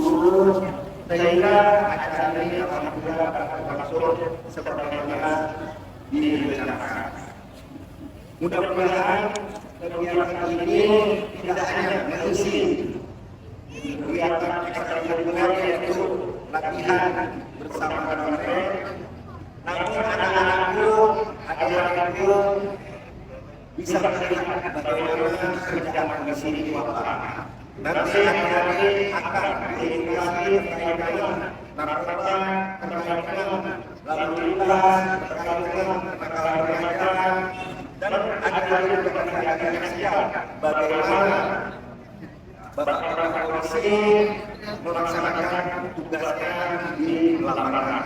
guru sehingga acara ini alhamdulillah dapat berlangsung sebagaimana direncanakan. Mudah-mudahan kegiatan ini tidak hanya mengisi kegiatan ekstrakurikuler yaitu latihan bersama mereka, namun anak-anakku, adik-adikku bisa melihat bagaimana kerja komisi di Bapak. Nanti adik-adik akan diedukasi terkait dengan narkoba, terkait dengan lalu lintas, terkait dengan kenakalan remaja, dan adik-adik akan menyaksikan bagaimana Bapak polisi melaksanakan tugasnya di lapangan.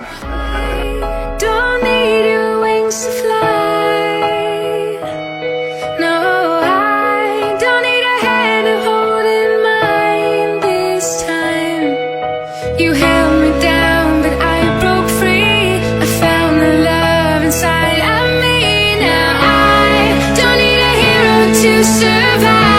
Don't need your wings to fly. No, I don't need a hand to hold in mine this time. You held me down, but I broke free. I found the love inside of me. Now I don't need a hero to survive.